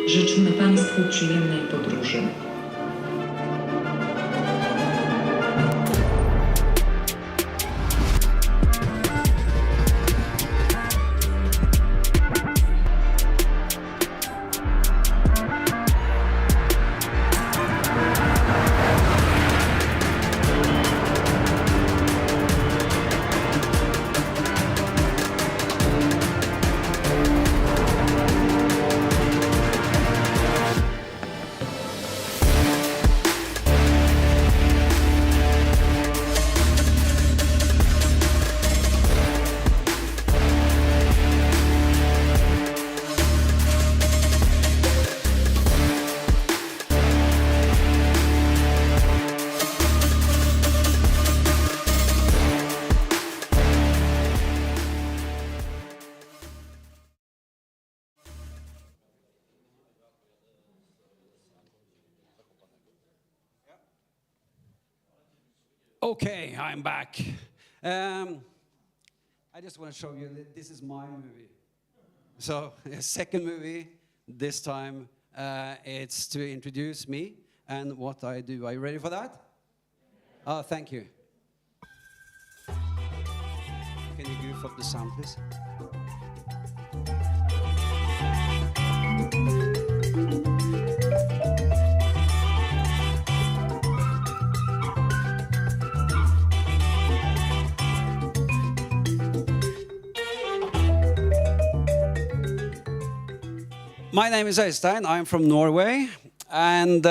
Życzmy Państwu przyjemnej podróży. Okay, I'm back. I just want to show you that this is my movie. So, a second movie, this time it's to introduce me and what I do. Are you ready for that? Oh, thank you. Can you goof up the sound, please? My name is Øistein, I'm from Norway, and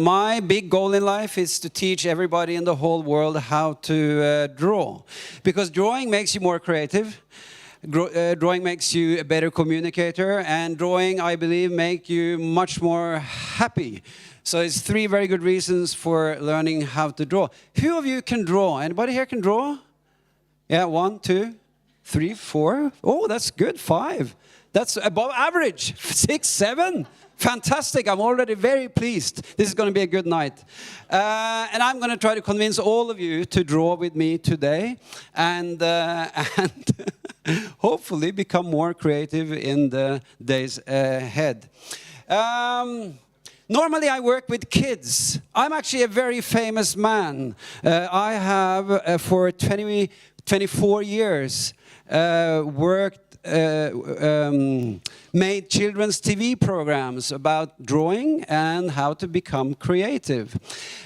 my big goal in life is to teach everybody in the whole world how to draw. Because drawing makes you more creative, drawing makes you a better communicator, and drawing, I believe, makes you much more happy. So it's 3 very good reasons for learning how to draw. Who of you can draw? Anybody here can draw? Yeah, 1, 2, 3, 4. Oh, that's good, 5. That's above average. 6, 7. Fantastic. I'm already very pleased. This is going to be a good night. And I'm going to try to convince all of you to draw with me today and hopefully become more creative in the days ahead. Normally I work with kids. I'm actually a very famous man. I have for 24 years worked made children's TV programs about drawing and how to become creative.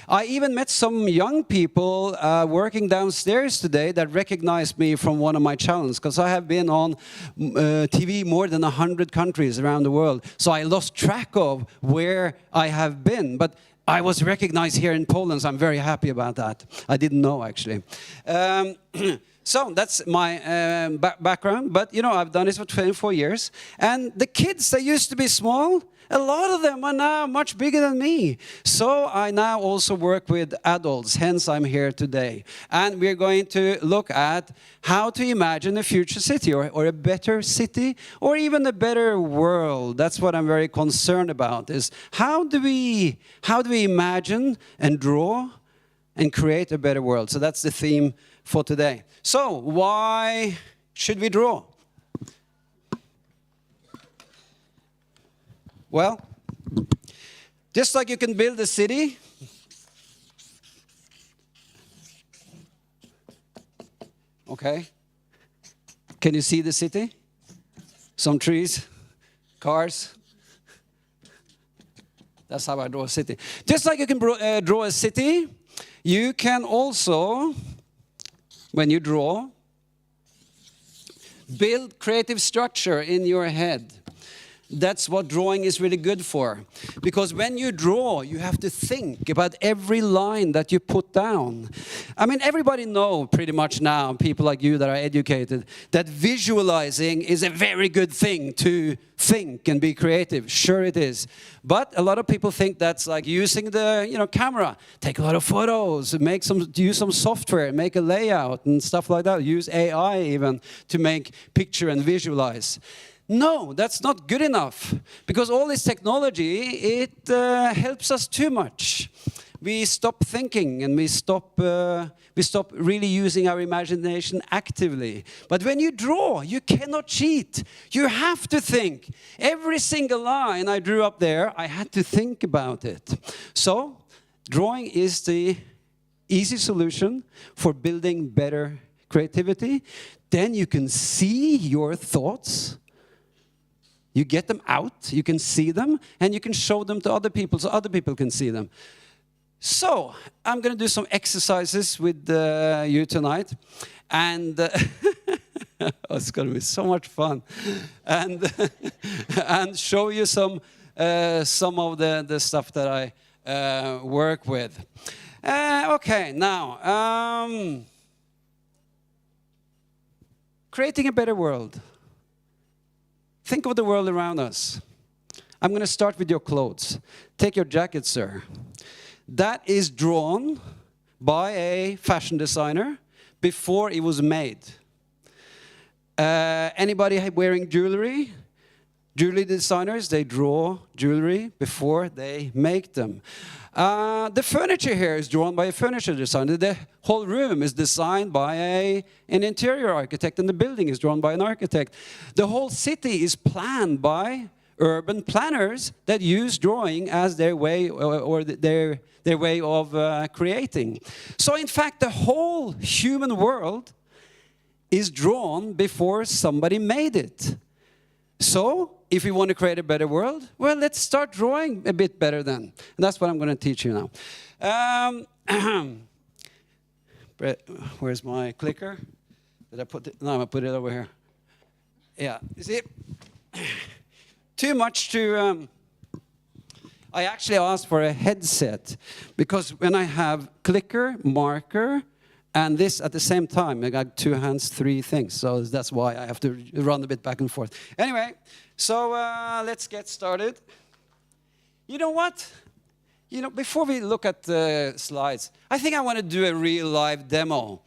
I even met some young people working downstairs today that recognized me from one of my channels, because I have been on TV more than 100 countries around the world. So I lost track of where I have been, but I was recognized here in Poland, so I'm very happy about that. I didn't know, actually. So that's my background, but you know, I've done this for 24 years. And the kids that used to be small, a lot of them are now much bigger than me. So I now also work with adults, hence I'm here today. And we're going to look at how to imagine a future city, or a better city, or even a better world. That's what I'm very concerned about, is how do we imagine and draw and create a better world? So that's the theme for today. So, why should we draw? Well, just like you can build a city, okay, can you see the city? Some trees, cars. That's how I draw a city. Just like you can draw a city, you can also, when you draw, build creative structure in your head. That's what drawing is really good for. Because when you draw, you have to think about every line that you put down. I mean, everybody knows pretty much now, people like you that are educated, that visualizing is a very good thing to think and be creative. Sure it is. But a lot of people think that's like using the camera. Take a lot of photos, use some software, make a layout and stuff like that. Use AI even to make picture and visualize. No, that's not good enough, because all this technology, it helps us too much. we stop thinking and we stop really using our imagination actively. But when you draw, you cannot cheat. You have to think. Every single line I drew up there, I had to think about it. So, drawing is the easy solution for building better creativity. Then you can see your thoughts. You get them out, you can see them, and you can show them to other people so other people can see them. So, I'm going to do some exercises with you tonight. And it's going to be so much fun. And, and show you some of the stuff that I work with. Okay, now, creating a better world. Think of the world around us. I'm going to start with your clothes. Take your jacket, sir. That is drawn by a fashion designer before it was made. Anybody wearing jewelry? Jewelry designers, they draw jewelry before they make them. The furniture here is drawn by a furniture designer. The whole room is designed by an interior architect, and the building is drawn by an architect. The whole city is planned by urban planners that use drawing as their way or their way of creating. So in fact, the whole human world is drawn before somebody made it. So, if we want to create a better world, well, let's start drawing a bit better then. And that's what I'm going to teach you now. Where's my clicker? Did I put it? No, I'm going to put it over here. Yeah, you see? Too much to... I actually asked for a headset, because when I have clicker, marker, and this at the same time, I got 2 hands, 3 things. So that's why I have to run a bit back and forth. Anyway, so let's get started. You know what? You know, before we look at the slides, I think I want to do a real live demo.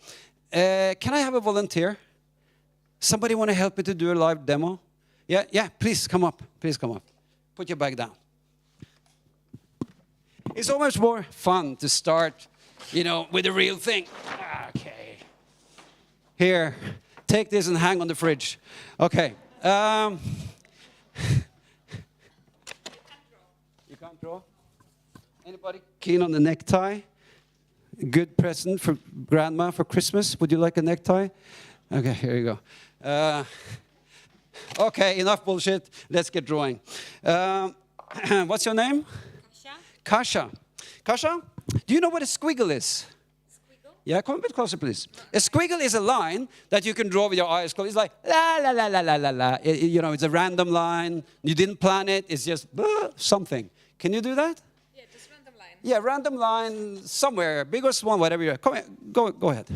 Can I have a volunteer? Somebody want to help me to do a live demo? Yeah, please come up. Please come up. Put your bag down. It's so much more fun to start, you know, with the real thing. Okay. Here, take this and hang on the fridge. Okay. You can't draw? Anybody keen on the necktie? Good present for grandma for Christmas. Would you like a necktie? Okay, here you go. Okay, enough bullshit. Let's get drawing. What's your name? Kasha. Kasha, do you know what a squiggle is? Squiggle? Yeah, come a bit closer, please. A squiggle is a line that you can draw with your eyes closed. It's like, la, la, la, la, la, la, la. You know, it's a random line. You didn't plan it. It's just something. Can you do that? Yeah, just random line. Yeah, random line somewhere, big or small, whatever you're. Come here. Go ahead.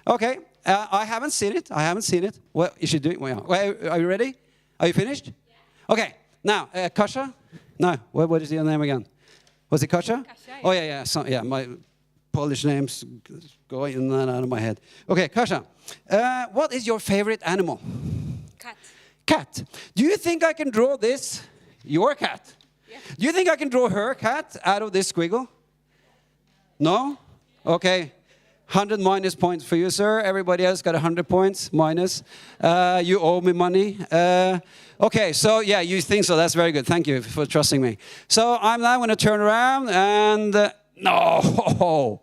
Okay, I haven't seen it. I haven't seen it. What is she doing? Well, are you ready? Are you finished? Yeah. Okay, now, Kasha? No, what is your name again? Was it Kasha? Kasha, yeah. Oh, yeah. So, yeah, my Polish names go in and out of my head. Okay, Kasha, what is your favorite animal? Cat. Cat. Do you think I can draw this? Your cat? Yeah. Do you think I can draw her cat out of this squiggle? No? Okay. 100 minus points for you, sir. Everybody else got 100 points minus. You owe me money. Okay, so yeah, you think so. That's very good. Thank you for trusting me. So I'm now going to turn around and... no!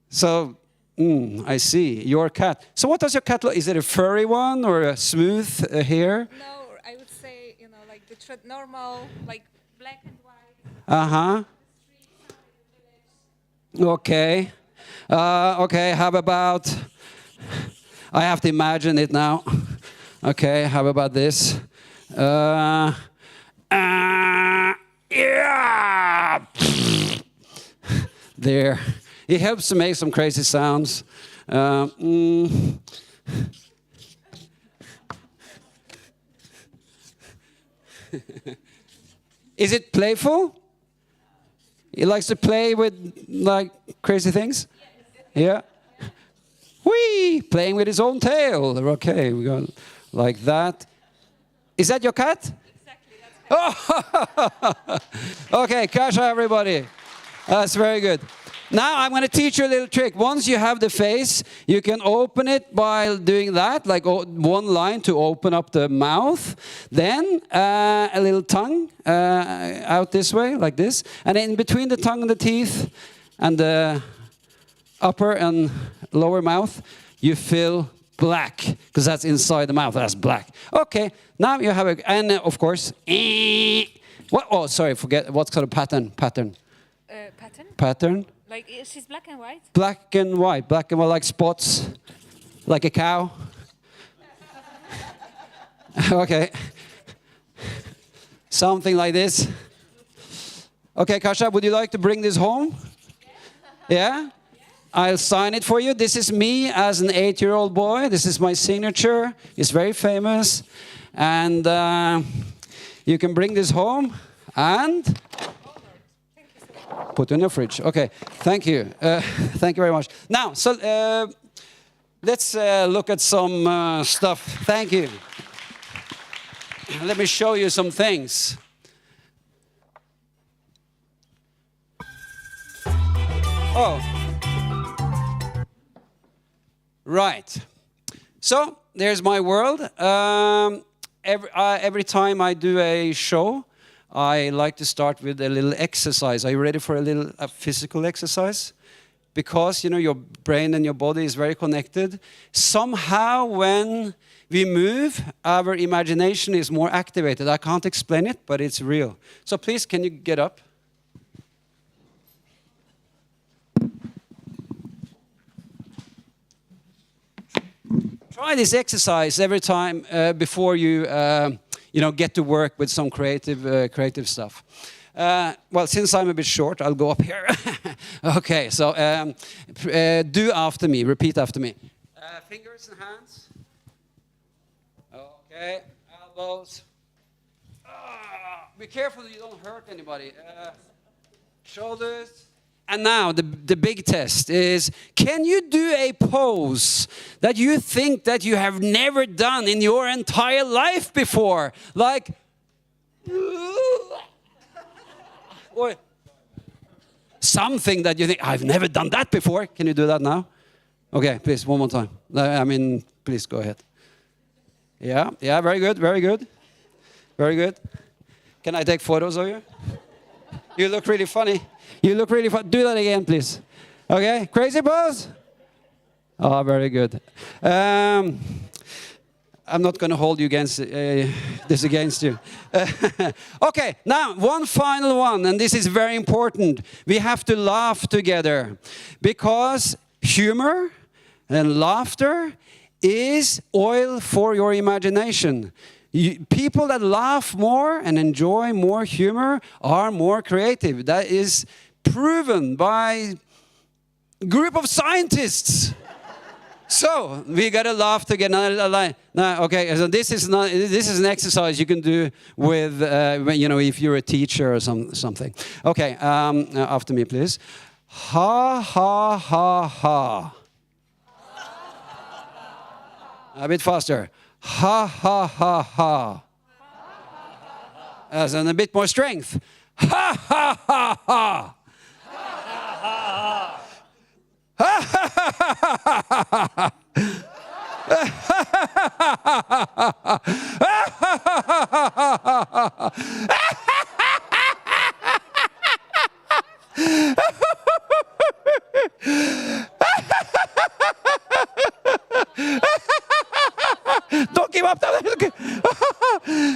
So, I see. Your cat. So what does your cat look? Is it a furry one or a smooth hair? No, I would say, you know, like the normal, like black and white. Uh-huh. Okay. Okay, how about... I have to imagine it now. Okay, how about this? Yeah! There. It helps to make some crazy sounds. Is it playful? He likes to play with, like, crazy things? Yeah? Whee! Playing with his own tail. Okay, we go like that. Is that your cat? Exactly, that's Okay, Kasha, everybody. That's very good. Now I'm going to teach you a little trick. Once you have the face, you can open it by doing that, like one line to open up the mouth. Then a little tongue out this way, like this. And in between the tongue and the teeth and the upper and lower mouth, you fill black, because that's inside the mouth. That's black. Okay, now you have a, and of course, what? Oh, sorry, forget, what sort of pattern? Pattern? Pattern? Like, she's black and white? Black and white, like spots, like a cow. Okay. Something like this. Okay, Kasha, would you like to bring this home? Yeah? I'll sign it for you. This is me as an 8-year-old boy. This is my signature. It's very famous. And you can bring this home and put it in your fridge. Okay, thank you. Thank you very much. Now, so let's look at some stuff. Thank you. Let me show you some things. Oh. Right. So, there's my world. Every time I do a show, I like to start with a little exercise. Are you ready for a physical exercise? Because, you know, your brain and your body is very connected. Somehow, when we move, our imagination is more activated. I can't explain it, but it's real. So please, can you get up? Try this exercise every time before you, get to work with some creative stuff. Well, since I'm a bit short, I'll go up here. Okay, so do after me. Repeat after me. Fingers and hands. Okay, elbows. Be careful you don't hurt anybody. Shoulders. And now the big test is, can you do a pose that you think that you have never done in your entire life before? Like, or something that you think, I've never done that before. Can you do that now? Okay, please, one more time. I mean, please go ahead. Yeah, very good, very good. Very good. Can I take photos of you? You look really funny. You look really fun. Do that again, please. Okay, crazy pose. Oh, very good. I'm not going to hold you against this against you. Okay, now one final one, and this is very important. We have to laugh together, because humor and laughter is oil for your imagination. People that laugh more and enjoy more humor are more creative. That is proven by a group of scientists. So we gotta laugh together. Now, okay. So this is an exercise you can do with if you're a teacher or something. Okay. After me, please. Ha ha ha ha. A bit faster. Ha ha ha ha. And a bit more strength. Ha ha ha ha. Don't give up.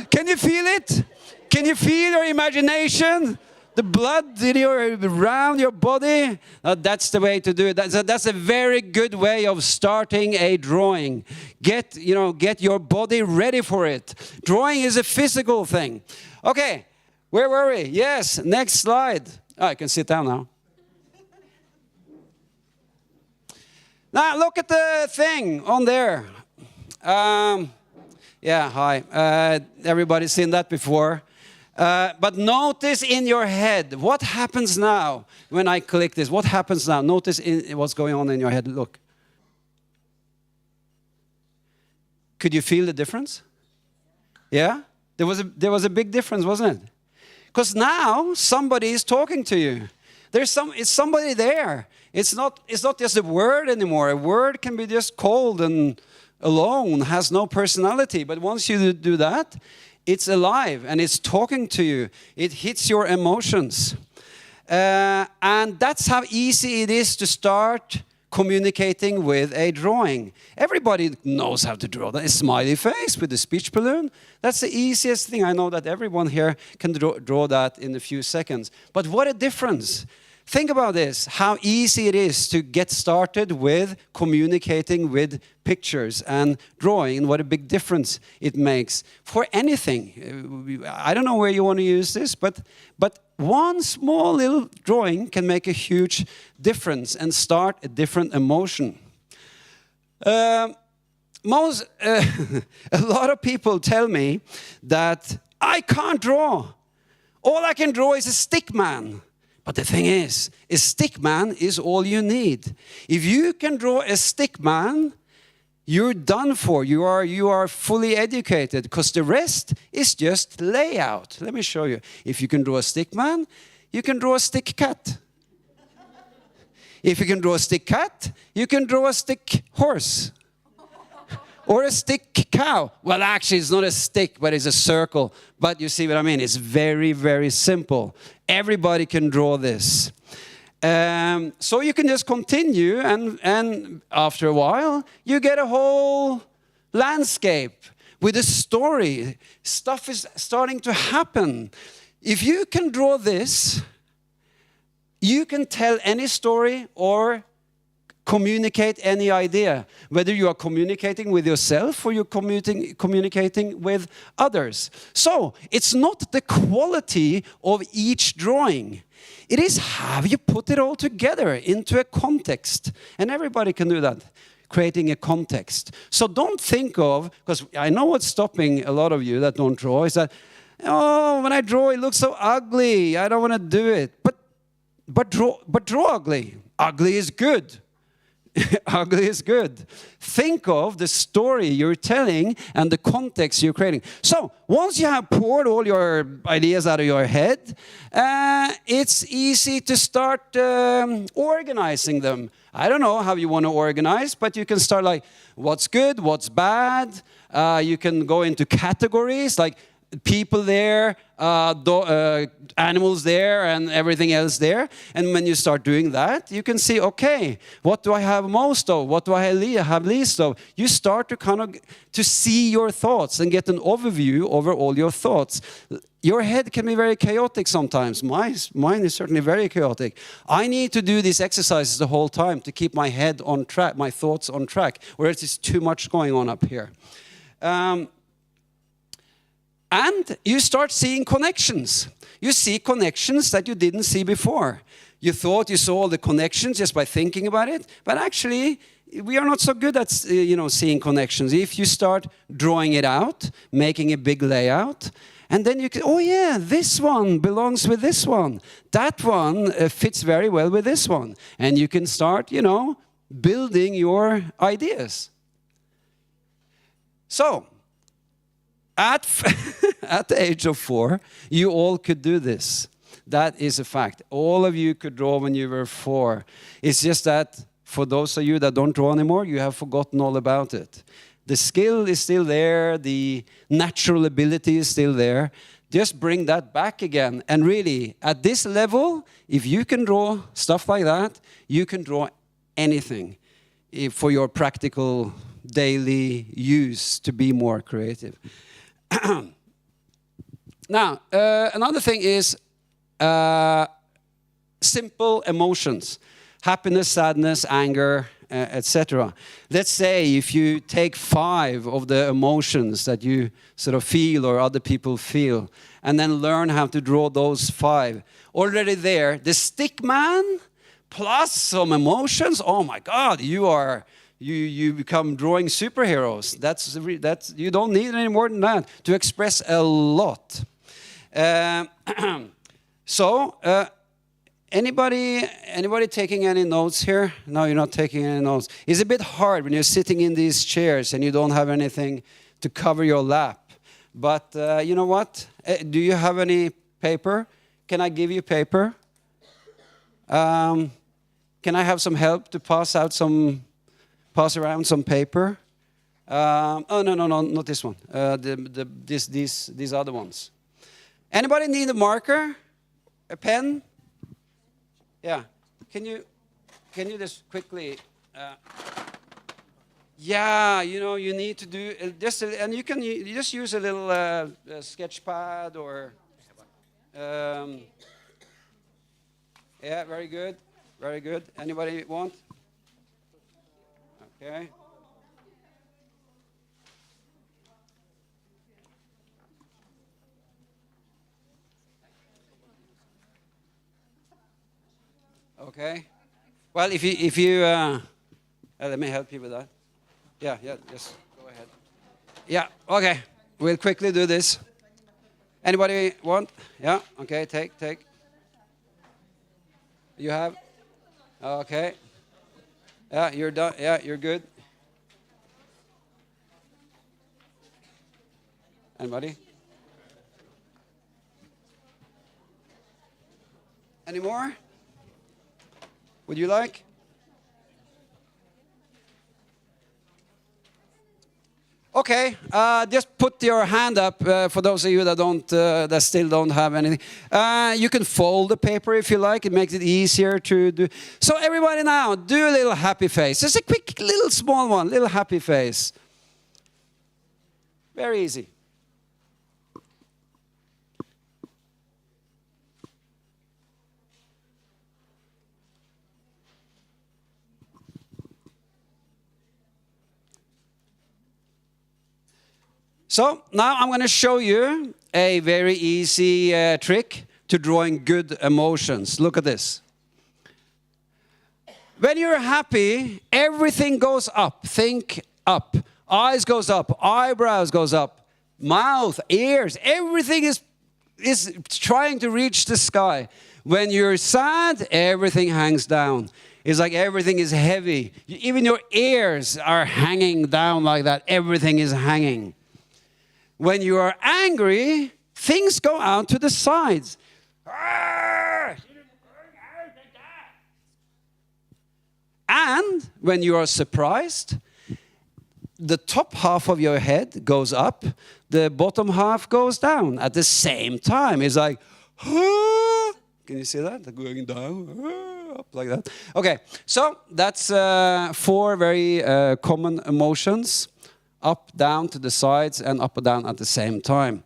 Can you feel it? Can you feel your imagination? The blood around your body? That's the way to do it. That's a very good way of starting a drawing. Get your body ready for it. Drawing is a physical thing. Okay, where were we? Yes, next slide. Oh, I can sit down now. Now look at the thing on there. Yeah, hi. Everybody's seen that before. But notice in your head, what happens now when I click this? What happens now? Notice what's going on in your head. Look. Could you feel the difference? Yeah? There was a big difference, wasn't it? Because now somebody is talking to you. It's somebody there. It's not just a word anymore. A word can be just cold and alone, has no personality. But once you do that, it's alive and it's talking to you. It hits your emotions. And that's how easy it is to start communicating with a drawing. Everybody knows how to draw that. A smiley face with a speech balloon. That's the easiest thing. I know that everyone here can draw that in a few seconds. But what a difference. Think about this, how easy it is to get started with communicating with pictures and drawing, and what a big difference it makes for anything. I don't know where you want to use this, but one small little drawing can make a huge difference and start a different emotion. A lot of people tell me that I can't draw. All I can draw is a stick man. But the thing is, a stick man is all you need. If you can draw a stick man, you're done for. You are fully educated, because the rest is just layout. Let me show you. If you can draw a stick man, you can draw a stick cat. If you can draw a stick cat, you can draw a stick horse. Or a stick cow. Well, actually, it's not a stick, but it's a circle. But you see what I mean? It's very, very simple. Everybody can draw this. So you can just continue, and after a while, you get a whole landscape with a story. Stuff is starting to happen. If you can draw this, you can tell any story or communicate any idea, whether you are communicating with yourself or you're communicating with others. So it's not the quality of each drawing. It is how you put it all together into a context. And everybody can do that, creating a context. So don't think of, because I know what's stopping a lot of you that don't draw, is that, oh, when I draw it looks so ugly, I don't want to do it. But draw ugly. Ugly is good. Ugly is good. Think of the story you're telling and the context you're creating. So once you have poured all your ideas out of your head, it's easy to start organizing them. I don't know how you want to organize, but you can start like, what's good, what's bad. You can go into categories like people there, animals there, and everything else there. And when you start doing that, you can see, okay, what do I have most of? What do I have least of? You start to kind of to see your thoughts and get an overview over all your thoughts. Your head can be very chaotic sometimes. Mine is certainly very chaotic. I need to do these exercises the whole time to keep my head on track, my thoughts on track, or else it's too much going on up here. And you start seeing connections. You see connections that you didn't see before. You thought you saw all the connections just by thinking about it, but actually we are not so good at seeing connections. If you start drawing it out, making a big layout, and then you can, oh yeah, this one belongs with this one. That one fits very well with this one. And you can start, building your ideas. So, at the age of 4, you all could do this. That is a fact. All of you could draw when you were 4. It's just that for those of you that don't draw anymore, you have forgotten all about it. The skill is still there. The natural ability is still there. Just bring that back again. And really, at this level, if you can draw stuff like that, you can draw anything for your practical daily use to be more creative. Now, another thing is simple emotions. Happiness, sadness, anger, etc. Let's say if you take 5 of the emotions that you sort of feel or other people feel, and then learn how to draw those 5. Already there, the stick man plus some emotions, oh my God, you become drawing superheroes. That's you don't need any more than that to express a lot. Anybody taking any notes here? No, you're not taking any notes. It's a bit hard when you're sitting in these chairs and you don't have anything to cover your lap. But you know what? Do you have any paper? Can I give you paper? Can I have some help to pass around some paper? Oh no, not this one. These other ones. Anybody need a marker, a pen? Yeah. Can you just quickly? Yeah, you know you need to do just, and you just use a little sketch pad or. Yeah, very good, very good. Anybody want? Okay. Okay. Well, if you let me help you with that. Yeah, just go ahead. Yeah, okay. We'll quickly do this. Anybody want? Yeah, okay, take. You have? Okay. Yeah, you're done. Yeah, you're good. Anybody? Any more? Would you like? Okay, just put your hand up for those of you that still don't have anything. You can fold the paper if you like. It makes it easier to do. So everybody now, do a little happy face. Just a quick little small one, little happy face. Very easy. So now I'm going to show you a very easy trick to drawing good emotions. Look at this. When you're happy, everything goes up. Think up. Eyes goes up. Eyebrows goes up. Mouth, ears, everything is trying to reach the sky. When you're sad, everything hangs down. It's like everything is heavy. Even your ears are hanging down like that. Everything is hanging. When you are angry, things go out to the sides. And when you are surprised, the top half of your head goes up, the bottom half goes down at the same time. It's like, can you see that? Going down, up like that. Okay, so that's 4 very common emotions. Up, down to the sides, and up and down at the same time.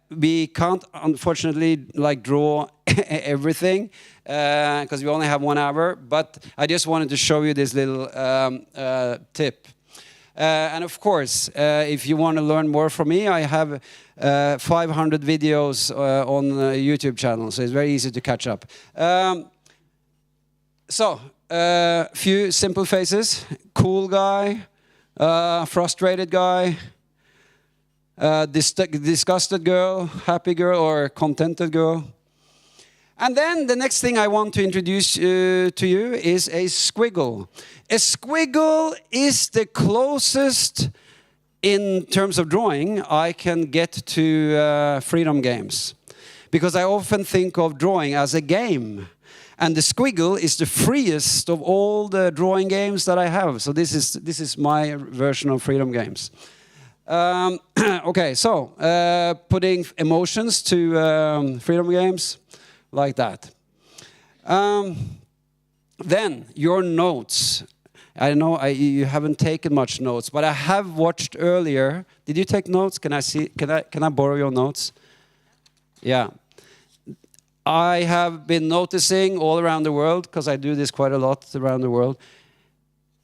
We can't, unfortunately, draw everything because we only have 1 hour. But I just wanted to show you this little tip. And of course, if you want to learn more from me, I have 500 videos on the YouTube channel, so it's very easy to catch up. So, few simple faces: cool guy. Frustrated guy, disgusted girl, happy girl, or contented girl. And then the next thing I want to introduce to you is a squiggle. A squiggle is the closest, in terms of drawing, I can get to freedom games. Because I often think of drawing as a game. And the squiggle is the freest of all the drawing games that I have. So this is my version of freedom games. Okay, so putting emotions to freedom games like that. Then your notes. I know you haven't taken much notes, but I have watched earlier. Did you take notes? Can I see? Can I borrow your notes? Yeah. I have been noticing all around the world, because I do this quite a lot around the world,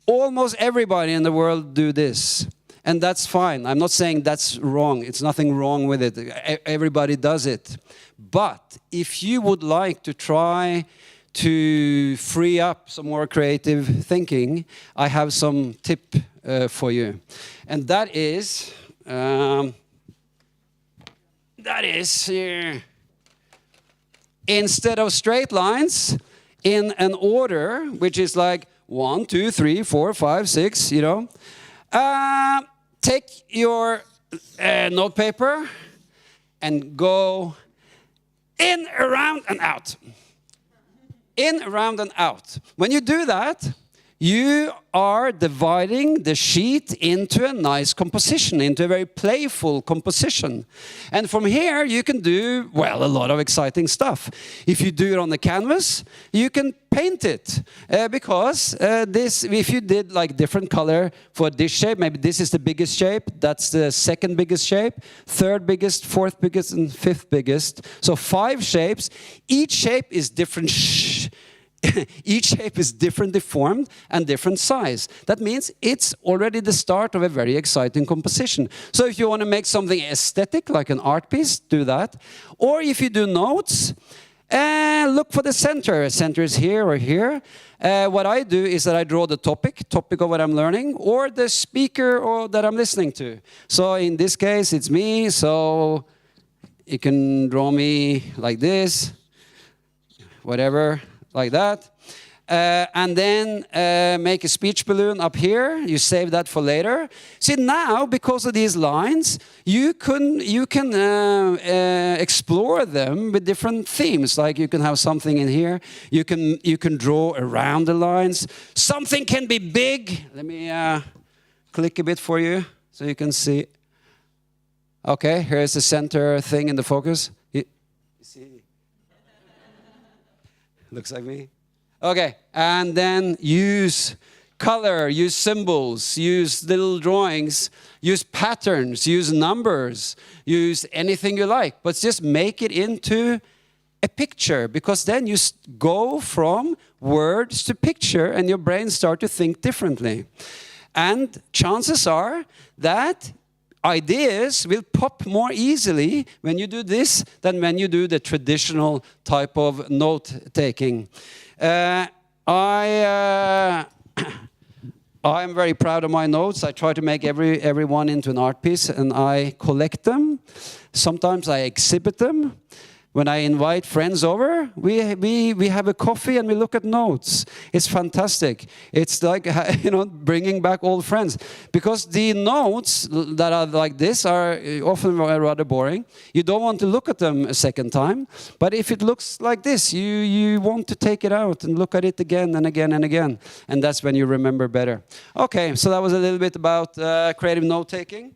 almost everybody in the world do this. And that's fine. I'm not saying that's wrong. It's nothing wrong with it. Everybody does it. But if you would like to try to free up some more creative thinking, I have some tip for you. And that is instead of straight lines, in an order, which is like 1, 2, 3, 4, 5, 6, you know, take your note paper and go in, around, and out. In, around, and out. When you do that, you are dividing the sheet into a nice composition, into a very playful composition. And from here, you can do, well, a lot of exciting stuff. If you do it on the canvas, you can paint it. Because if you did like different color for this shape, maybe this is the biggest shape, that's the second biggest shape, third biggest, fourth biggest, and fifth biggest. So 5 shapes. Each shape is different. Each shape is differently formed and different size. That means it's already the start of a very exciting composition. So if you want to make something aesthetic, like an art piece, do that. Or if you do notes, look for the center. Center is here or here. What I do is that I draw the topic of what I'm learning, or the speaker that I'm listening to. So in this case, it's me, so you can draw me like this, whatever. Like that, and then make a speech balloon up here. You save that for later. See, now because of these lines, you can explore them with different themes. Like you can have something in here. You can draw around the lines. Something can be big. Let me click a bit for you so you can see. Okay, here's the center thing in the focus. You see. Looks like me. Okay, and then use color, use symbols, use little drawings, use patterns, use numbers, use anything you like, but just make it into a picture, because then you go from words to picture and your brain starts to think differently. And chances are that ideas will pop more easily when you do this than when you do the traditional type of note-taking. I'm very proud of my notes. I try to make every one into an art piece, and I collect them. Sometimes I exhibit them. When I invite friends over, we have a coffee and we look at notes. It's fantastic. It's like, bringing back old friends. Because the notes that are like this are often rather boring. You don't want to look at them a second time. But if it looks like this, you want to take it out and look at it again and again and again. And that's when you remember better. Okay, so that was a little bit about creative note-taking.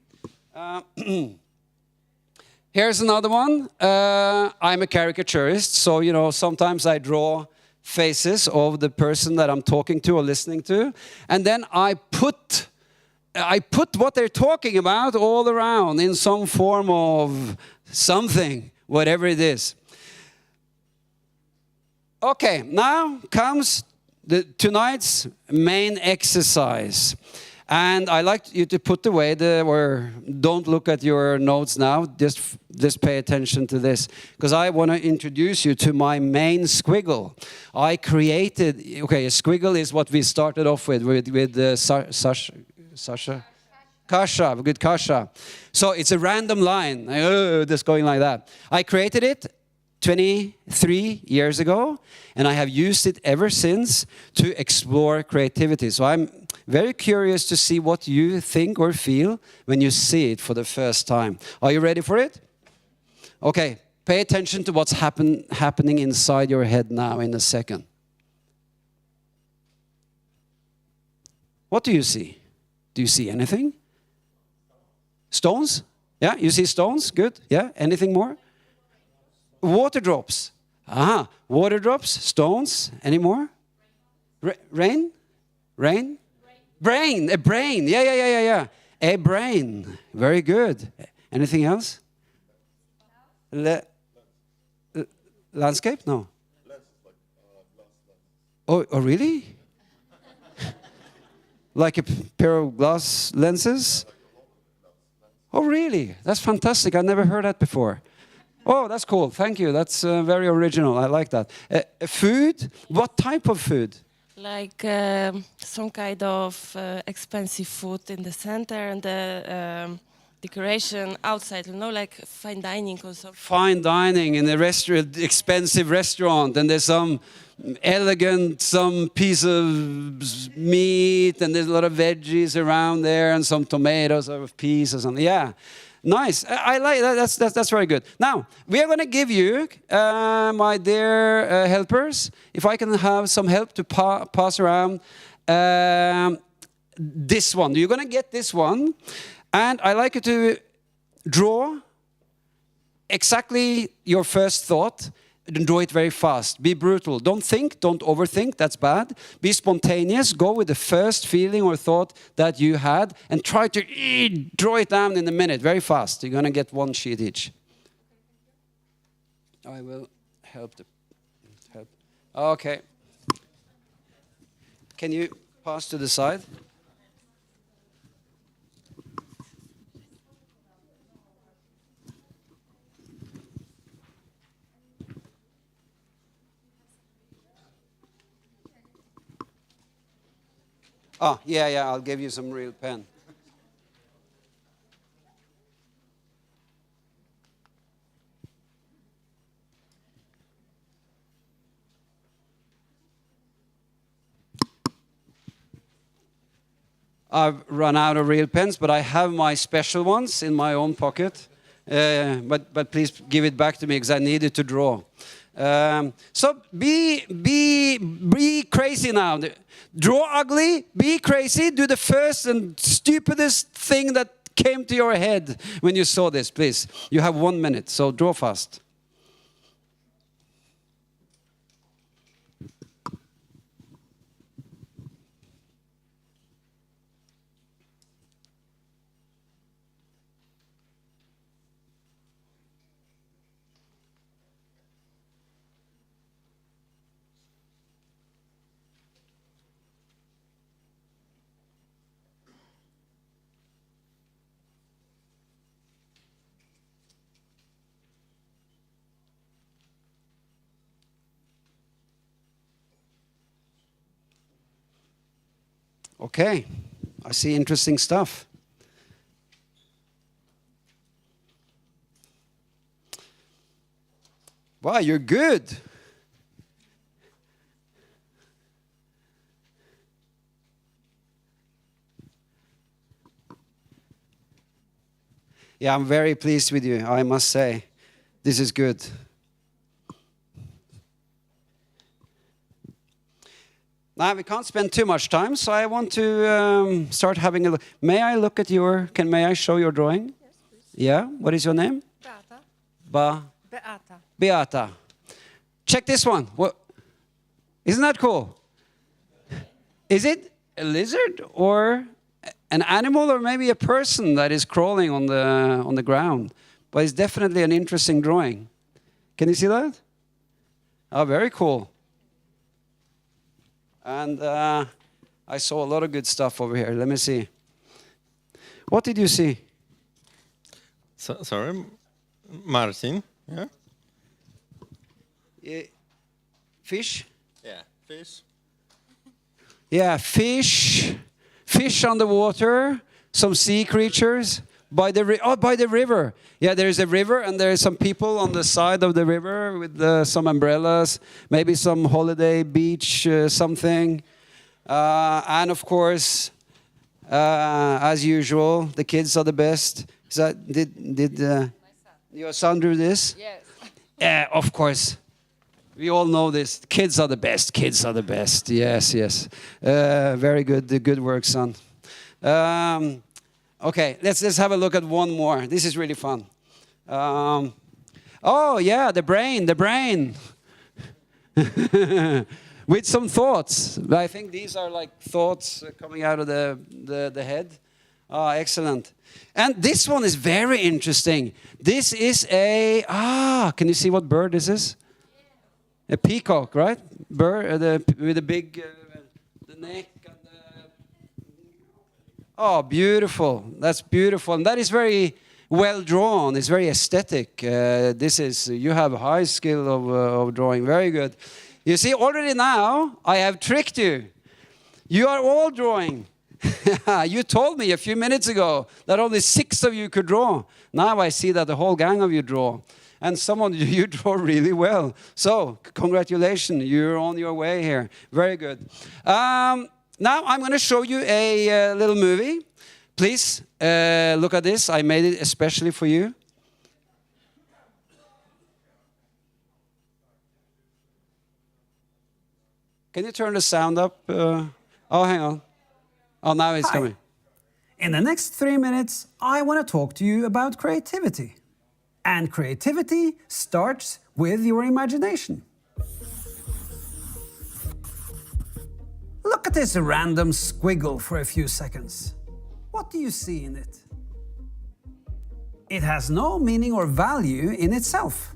Here's another one. I'm a caricaturist, so sometimes I draw faces of the person that I'm talking to or listening to, and then I put what they're talking about all around in some form of something, whatever it is. Okay, now comes tonight's main exercise. And I like you to put away or don't look at your notes now, just pay attention to this. Because I want to introduce you to my main squiggle. I created, a squiggle is what we started off with Sasha? Kasha, good Kasha. So it's a random line, just going like that. I created it 23 years ago, and I have used it ever since to explore creativity. So I'm very curious to see what you think or feel when you see it for the first time. Are you ready for it? Okay, pay attention to what's happening inside your head now in a second. What do you see? Do you see anything? Stones? Yeah, you see stones? Good. Yeah, anything more? Water drops. Aha, water drops, stones. Any more? Rain? Rain? Brain, a brain. Yeah. A brain. Very good. Anything else? Landscape? No. Oh, really? Like a pair of glass lenses? Oh, really? That's fantastic. I never heard that before. Oh, that's cool. Thank you. That's very original. I like that. Food? What type of food? Like some kind of expensive food in the center, and decoration outside, like fine dining or something. Fine dining in a restaurant, expensive restaurant, and there's some elegant, some piece of meat, and there's a lot of veggies around there, and some tomatoes or peas or something. Yeah, nice. I like that. That's very good. Now we are going to give you, my dear helpers, if I can have some help to pass around this one. You're going to get this one, and I like you to draw exactly your first thought. Draw it very fast. Be brutal. Don't think. Don't overthink. That's bad. Be spontaneous. Go with the first feeling or thought that you had and try to draw it down in a minute. Very fast. You're going to get one sheet each. I will help. Okay. Can you pass to the side? Oh, yeah, I'll give you some real pen. I've run out of real pens, but I have my special ones in my own pocket. But please give it back to me because I need it to draw. So be crazy now. Draw ugly, be crazy, do the first and stupidest thing that came to your head when you saw this, please. You have 1 minute, so draw fast. Okay, I see interesting stuff. Wow, you're good. Yeah, I'm very pleased with you, I must say. This is good. Now, we can't spend too much time, so I want to start having a look. May I look at may I show your drawing? Yes, please. Yeah, what is your name? Beata. Beata. Beata. Check this one. What? Isn't that cool? Is it a lizard or an animal or maybe a person that is crawling on the ground? But it's definitely an interesting drawing. Can you see that? Oh, very cool. And I saw a lot of good stuff over here. Let me see. What did you see? Sorry, Martin. Yeah. Fish? Yeah, fish. Yeah, fish. Fish on the water. Some sea creatures. By the river. Yeah, there is a river, and there are some people on the side of the river with some umbrellas, maybe some holiday beach something, and of course, as usual, the kids are the best. Did your son do this? Yes. Yeah, of course. We all know this. Kids are the best. Kids are the best. Yes. Very good. Good work, son. Okay, let's have a look at one more. This is really fun. Oh yeah, the brain. With some thoughts. I think these are like thoughts coming out of the head. Excellent. And this one is very interesting. This is can you see what bird this is? A peacock, right? Bird with a big the neck. Oh, beautiful. That's beautiful. And that is very well drawn. It's very aesthetic. You have a high skill of drawing. Very good. You see, already now, I have tricked you. You are all drawing. You told me a few minutes ago that only 6 of you could draw. Now I see that the whole gang of you draw. And some of you draw really well. So, congratulations, you're on your way here. Very good. Now I'm going to show you a little movie. Please, look at this. I made it especially for you. Can you turn the sound up? Oh, hang on. Oh, now it's coming. In the next 3 minutes, I want to talk to you about creativity. And creativity starts with your imagination. Look at this random squiggle for a few seconds. What do you see in it? It has no meaning or value in itself,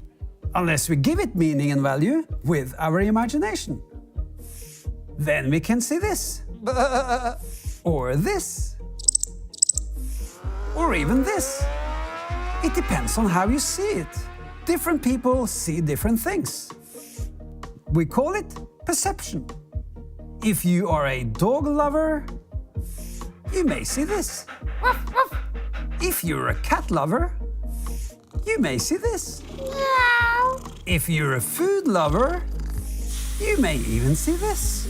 unless we give it meaning and value with our imagination. Then we can see this, or this, or even this. It depends on how you see it. Different people see different things. We call it perception. If you are a dog lover, you may see this. If you're a cat lover, you may see this. If you're a food lover, you may even see this.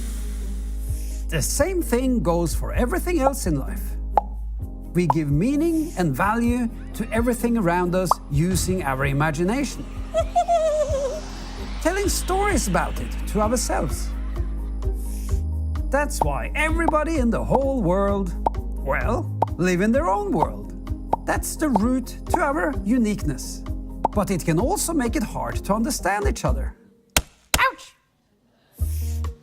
The same thing goes for everything else in life. We give meaning and value to everything around us using our imagination. Telling stories about it to ourselves. That's why everybody in the whole world, well, live in their own world. That's the root to our uniqueness. But it can also make it hard to understand each other. Ouch!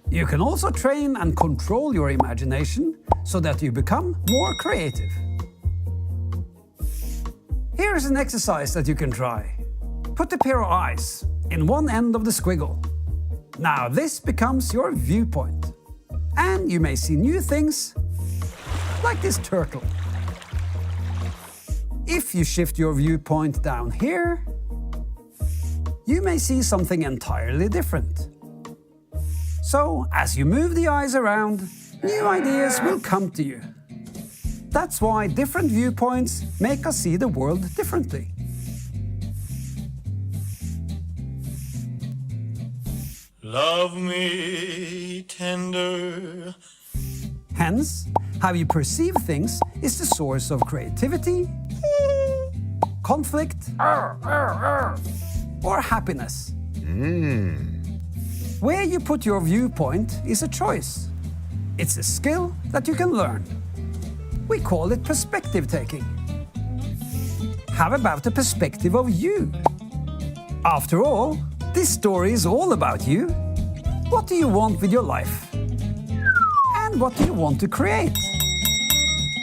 You can also train and control your imagination so that you become more creative. Here's an exercise that you can try. Put a pair of eyes in one end of the squiggle. Now this becomes your viewpoint. And you may see new things, like this turtle. If you shift your viewpoint down here, you may see something entirely different. So, as you move the eyes around, new ideas will come to you. That's why different viewpoints make us see the world differently. Love me tender. Hence, how you perceive things is the source of creativity, conflict, or happiness. Where you put your viewpoint is a choice. It's a skill that you can learn. We call it perspective taking. How about the perspective of you? After all, this story is all about you. What do you want with your life? And what do you want to create?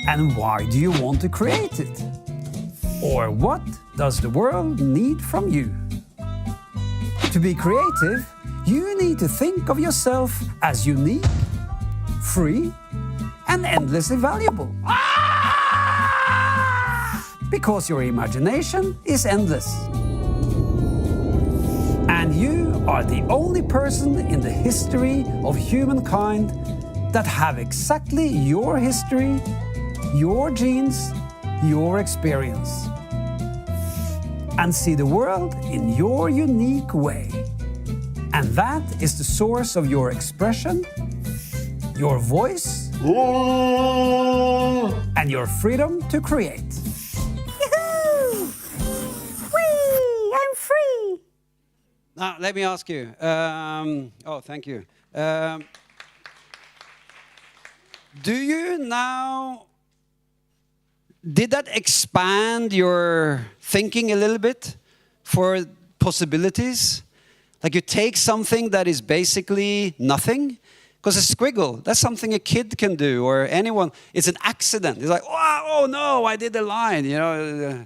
And why do you want to create it? Or what does the world need from you? To be creative, you need to think of yourself as unique, free, and endlessly valuable. Because your imagination is endless. And you are the only person in the history of humankind that have exactly your history, your genes, your experience. And see the world in your unique way. And that is the source of your expression, your voice, and your freedom to create. Yahoo! Whee! I'm free! Now, let me ask you. Oh, thank you. Do you now... Did that expand your thinking a little bit for possibilities? Like you take something that is basically nothing? Because a squiggle, that's something a kid can do, or anyone. It's an accident. It's like, oh no, I did a line, you know.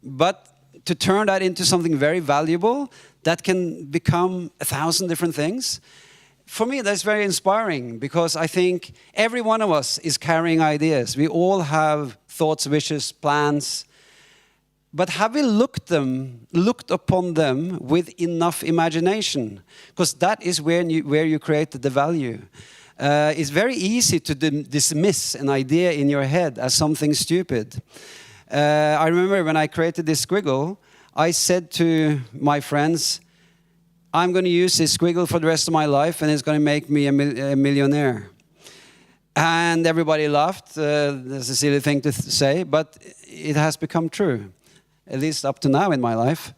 But to turn that into something very valuable, that can become 1,000 different things. For me, that's very inspiring, because I think every one of us is carrying ideas. We all have thoughts, wishes, plans. But have we looked upon them with enough imagination? Because that is where you create the value. it's very easy to dismiss an idea in your head as something stupid. I remember when I created this squiggle, I said to my friends, I'm going to use this squiggle for the rest of my life and it's going to make me a millionaire. And everybody laughed. That's a silly thing to say, but it has become true, at least up to now in my life.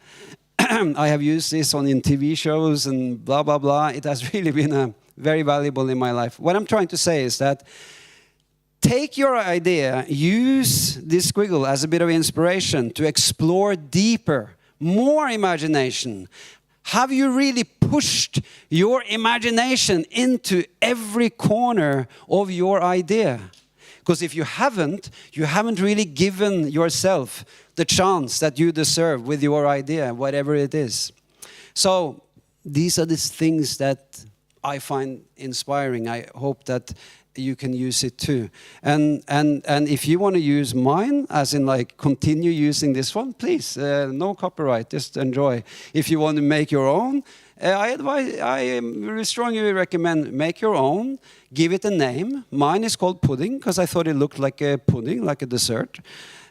I have used this in TV shows and blah, blah, blah. It has really been very valuable in my life. What I'm trying to say is that take your idea, use this squiggle as a bit of inspiration to explore deeper, more imagination. Have you really pushed your imagination into every corner of your idea? Because if you haven't really given yourself the chance that you deserve with your idea, whatever it is. So these are the things that I find inspiring. I hope that you can use it too. And if you want to use mine, as in like continue using this one, please, no copyright, just enjoy. If you want to make your own, I strongly recommend make your own, give it a name. Mine is called pudding because I thought it looked like a pudding, like a dessert,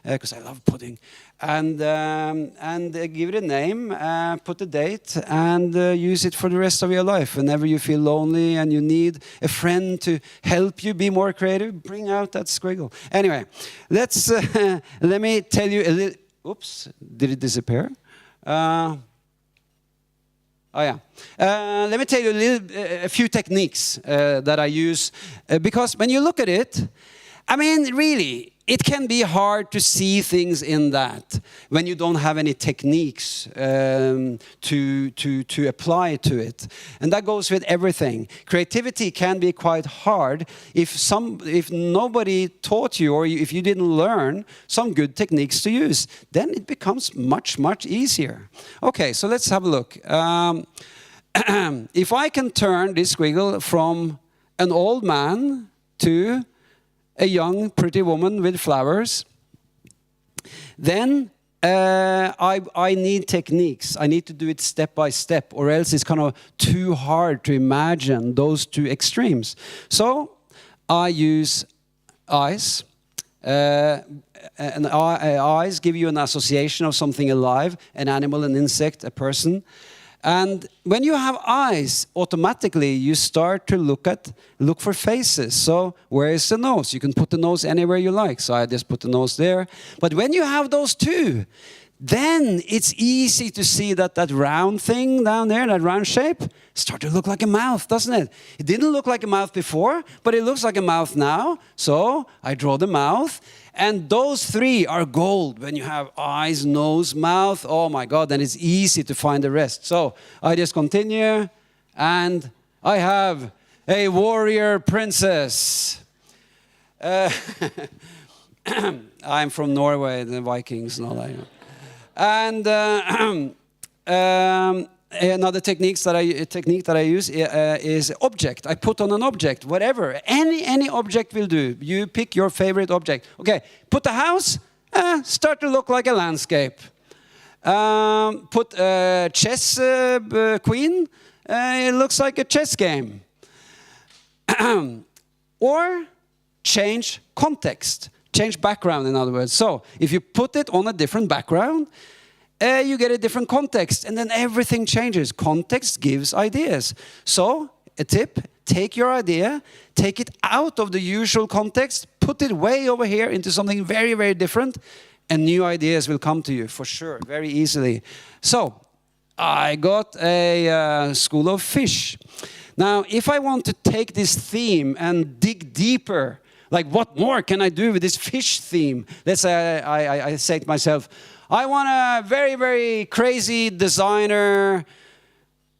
because I love pudding. And give it a name, put a date, and use it for the rest of your life. Whenever you feel lonely and you need a friend to help you be more creative, bring out that squiggle. Anyway, let me tell you a little. Oops, did it disappear? Oh yeah. Let me tell you a few techniques that I use because when you look at it, I mean, really, it can be hard to see things in that when you don't have any techniques to apply to it. And that goes with everything. Creativity can be quite hard if nobody taught you or if you didn't learn some good techniques to use. Then it becomes much, much easier. Okay, so let's have a look. If I can turn this squiggle from an old man to a young, pretty woman with flowers, then I need techniques. I need to do it step by step, or else it's kind of too hard to imagine those two extremes. So I use eyes. And eyes give you an association of something alive, an animal, an insect, a person. And when you have eyes, automatically you start to look for faces. So where is the nose? You can put the nose anywhere you like. So I just put the nose there. But when you have those two, then it's easy to see that round thing down there, that round shape, start to look like a mouth, doesn't it? It didn't look like a mouth before, but it looks like a mouth now. So I draw the mouth. And those three are gold when you have eyes, nose, mouth. Oh my God, then it's easy to find the rest. So I just continue, and I have a warrior princess. I'm from Norway, the Vikings and all that. And another technique that I use is object. I put on an object, whatever. Any object will do. You pick your favorite object. Okay, put a house, start to look like a landscape. Put a chess queen, it looks like a chess game. Or change context, change background, in other words. So if you put it on a different background, you get a different context, and then everything changes. Context gives ideas. So, a tip, take your idea, take it out of the usual context, put it way over here into something very, very different, and new ideas will come to you, for sure, very easily. So, I got a school of fish. Now, if I want to take this theme and dig deeper, like what more can I do with this fish theme? Let's say I say to myself, I want a very, very crazy designer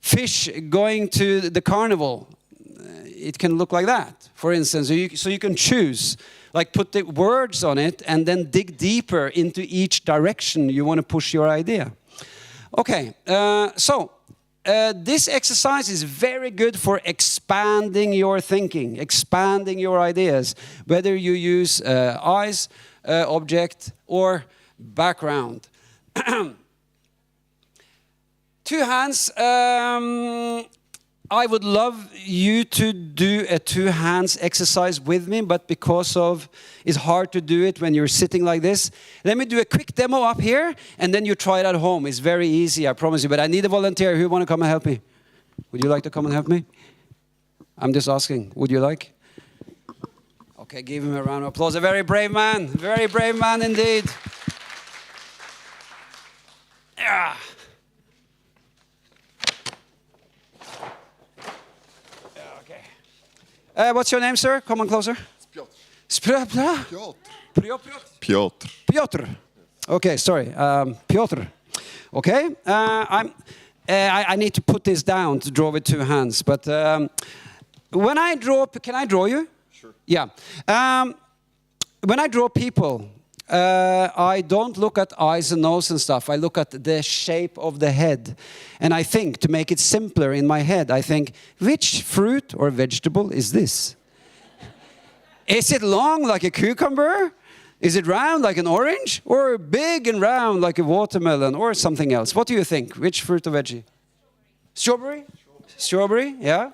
fish going to the carnival. It can look like that, for instance. So you can choose, like put the words on it and then dig deeper into each direction you want to push your idea. Okay, this exercise is very good for expanding your thinking, expanding your ideas, whether you use eyes, object, or background. Two hands. I would love you to do a two hands exercise with me, but because of it's hard to do it when you're sitting like this, let me do a quick demo up here, and then you try it at home. It's very easy, I promise you. But I need a volunteer. Who want to come and help me? Would you like to come and help me? I'm just asking. Would you like? Okay, give him a round of applause. A very brave man indeed. Yeah. What's your name, sir? Come on closer. Piotr. Piotr. Okay, sorry. Piotr. Okay. I need to put this down to draw with two hands. But when I draw, can I draw you? Sure. Yeah. When I draw people, I don't look at eyes and nose and stuff. I look at the shape of the head. And I think, to make it simpler in my head, I think, which fruit or vegetable is this? Is it long like a cucumber? Is it round like an orange? Or big and round like a watermelon or something else? What do you think? Which fruit or veggie? Strawberry? Strawberry, yeah.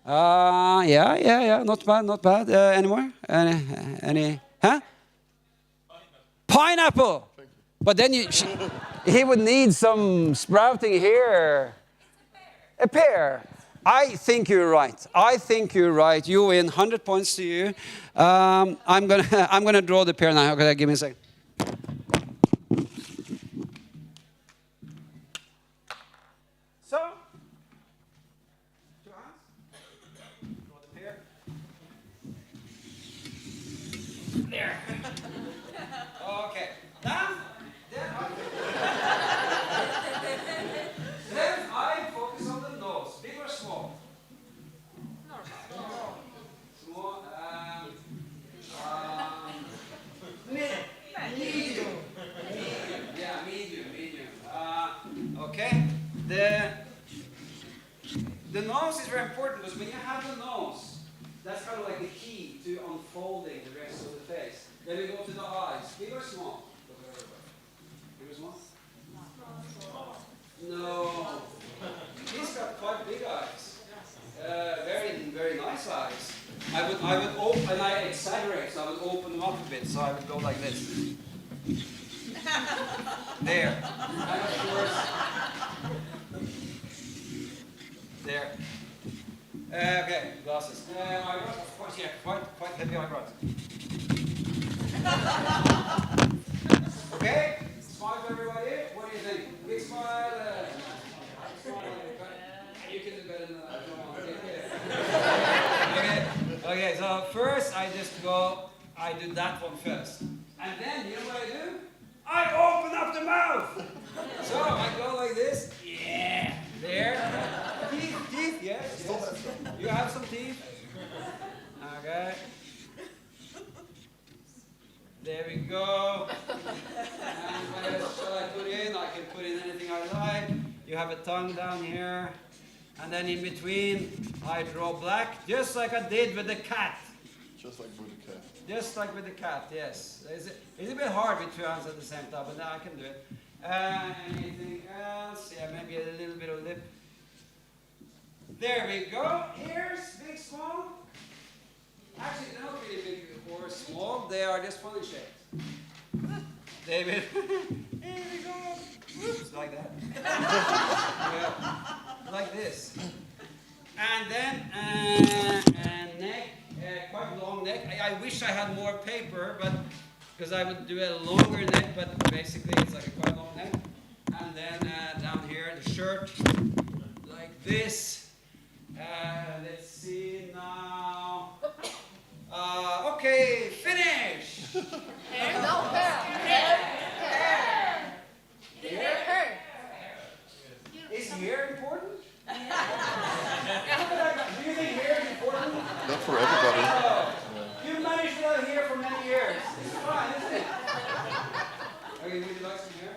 Yeah. Not bad. Any more? Any? Huh? Pineapple. But then he would need some sprouting here. A pear. I think you're right. You win. 100 points to you. I'm gonna draw the pear now. Okay, give me a second. So, two hands. Draw the pear. There. Okay. Now, then I focus on the nose. Big or small? Small. Medium. Yeah, medium. Okay. The nose is very important because when you have the nose, that's kind of like the key to unfolding the rest of the face. Then we go to the eyes. Big or small? Big or small? No. He's got quite big eyes. Very nice eyes. I would open, and I exaggerate, so I would open them up a bit, so I would go like this. There. And of course, there. Okay, glasses. Eyebrows, of course, yeah, quite heavy eyebrows. Okay, smile for everybody. What do you think? Big smile. You can do better than that. Okay, so first I do that one first. And then, you know what I do? I open up the mouth. So I go like this. Yeah, there. Teeth, yes. You have some teeth? Okay. There we go. And what else shall I put in? I can put in anything I like. You have a tongue down here. And then in between, I draw black, just like I did with the cat. Just like with the cat. Just like with the cat, yes. It's a bit hard with two hands at the same time, but now I can do it. Anything else? Yeah, maybe a little bit of lip. There we go. Ears, big, small. Actually, they're not really big or small. They are just funny shaped. David. Here we go. Whoops, like that. Yeah. Like this. And then neck, quite long neck. I wish I had more paper, but because I would do a longer neck, but basically it's like a quite long neck. And then down here, the shirt, like this. Let's see now. Okay, finish. Is hair important? Do you think hair is important? Not for everybody. Oh, you've managed without hair for many years. It's fine, isn't it? Okay, would you like some hair?